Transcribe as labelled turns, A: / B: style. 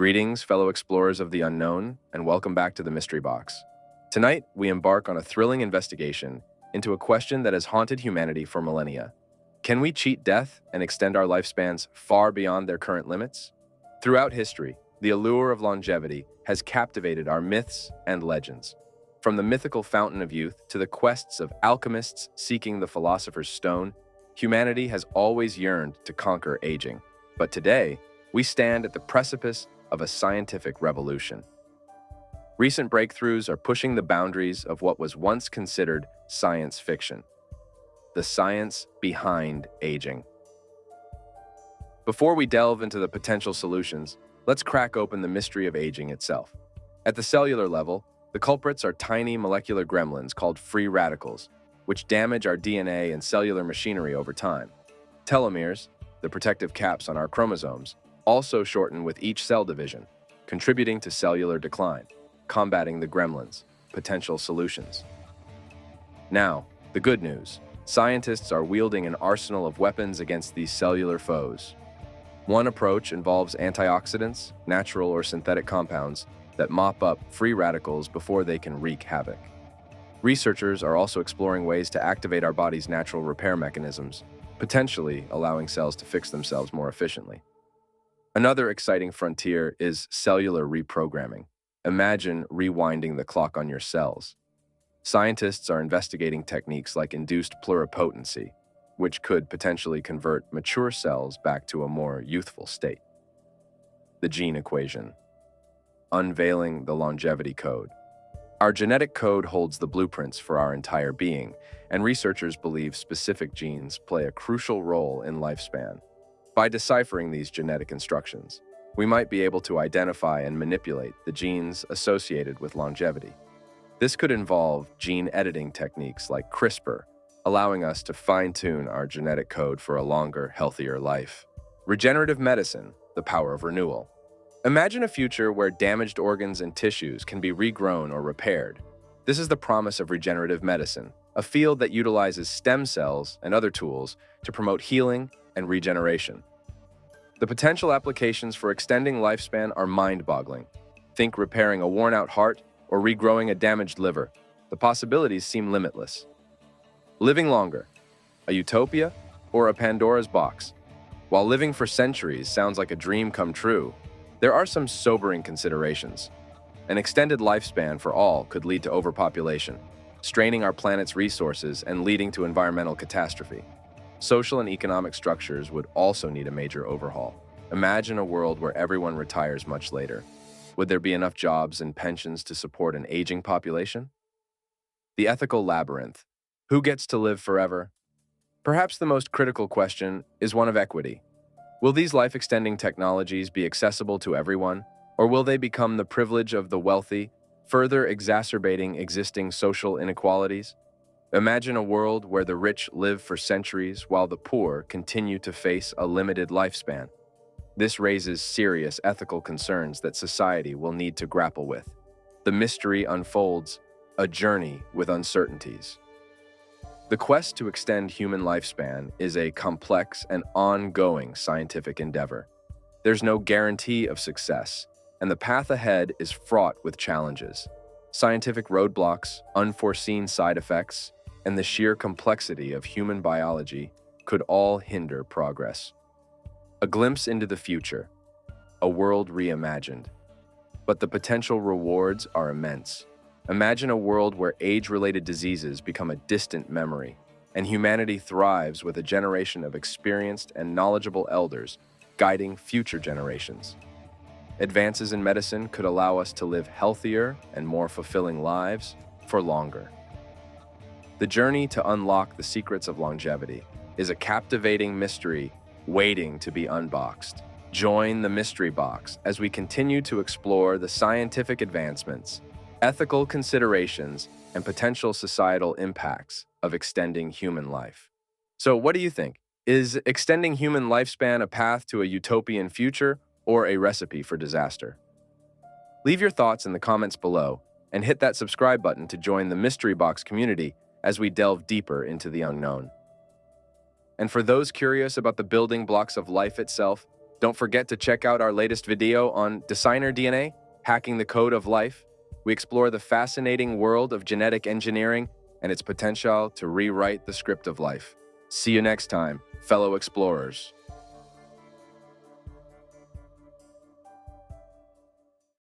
A: Greetings, fellow explorers of the unknown, and welcome back to the Mystery Box. Tonight, we embark on a thrilling investigation into a question that has haunted humanity for millennia. Can we cheat death and extend our lifespans far beyond their current limits? Throughout history, the allure of longevity has captivated our myths and legends. From the mythical fountain of youth to the quests of alchemists seeking the philosopher's stone, humanity has always yearned to conquer aging. But today, we stand at the precipice of a scientific revolution. Recent breakthroughs are pushing the boundaries of what was once considered science fiction. The science behind aging. Before we delve into the potential solutions, let's crack open the mystery of aging itself. At the cellular level, the culprits are tiny molecular gremlins called free radicals, which damage our DNA and cellular machinery over time. Telomeres, the protective caps on our chromosomes, also shorten with each cell division, contributing to cellular decline, combating the gremlins. Potential solutions. Now, the good news. Scientists are wielding an arsenal of weapons against these cellular foes. One approach involves antioxidants, natural or synthetic compounds, that mop up free radicals before they can wreak havoc. Researchers are also exploring ways to activate our body's natural repair mechanisms, potentially allowing cells to fix themselves more efficiently. Another exciting frontier is cellular reprogramming. Imagine rewinding the clock on your cells. Scientists are investigating techniques like induced pluripotency, which could potentially convert mature cells back to a more youthful state. The gene equation. Unveiling the longevity code. Our genetic code holds the blueprints for our entire being, and researchers believe specific genes play a crucial role in lifespan. By deciphering these genetic instructions, we might be able to identify and manipulate the genes associated with longevity. This could involve gene editing techniques like CRISPR, allowing us to fine-tune our genetic code for a longer, healthier life. Regenerative medicine, the power of renewal. Imagine a future where damaged organs and tissues can be regrown or repaired. This is the promise of regenerative medicine, a field that utilizes stem cells and other tools to promote healing and regeneration. The potential applications for extending lifespan are mind-boggling. Think repairing a worn-out heart or regrowing a damaged liver. The possibilities seem limitless. Living longer, a utopia or a Pandora's box? While living for centuries sounds like a dream come true, there are some sobering considerations. An extended lifespan for all could lead to overpopulation, straining our planet's resources and leading to environmental catastrophe. Social and economic structures would also need a major overhaul. Imagine a world where everyone retires much later. Would there be enough jobs and pensions to support an aging population? The ethical labyrinth. Who gets to live forever? Perhaps the most critical question is one of equity. Will these life-extending technologies be accessible to everyone, or will they become the privilege of the wealthy, further exacerbating existing social inequalities? Imagine a world where the rich live for centuries while the poor continue to face a limited lifespan. This raises serious ethical concerns that society will need to grapple with. The mystery unfolds, a journey with uncertainties. The quest to extend human lifespan is a complex and ongoing scientific endeavor. There's no guarantee of success, and the path ahead is fraught with challenges. Scientific roadblocks, unforeseen side effects, and the sheer complexity of human biology could all hinder progress. A glimpse into the future, a world reimagined. But the potential rewards are immense. Imagine a world where age-related diseases become a distant memory, and humanity thrives with a generation of experienced and knowledgeable elders guiding future generations. Advances in medicine could allow us to live healthier and more fulfilling lives for longer. The journey to unlock the secrets of longevity is a captivating mystery waiting to be unboxed. Join the Mystery Box as we continue to explore the scientific advancements, ethical considerations, and potential societal impacts of extending human life. So what do you think? Is extending human lifespan a path to a utopian future or a recipe for disaster? Leave your thoughts in the comments below and hit that subscribe button to join the Mystery Box community as we delve deeper into the unknown. And for those curious about the building blocks of life itself, Don't forget to check out our latest video on designer DNA, hacking the code of life. We explore the fascinating world of genetic engineering and its potential to rewrite the script of life. See you next time, fellow explorers.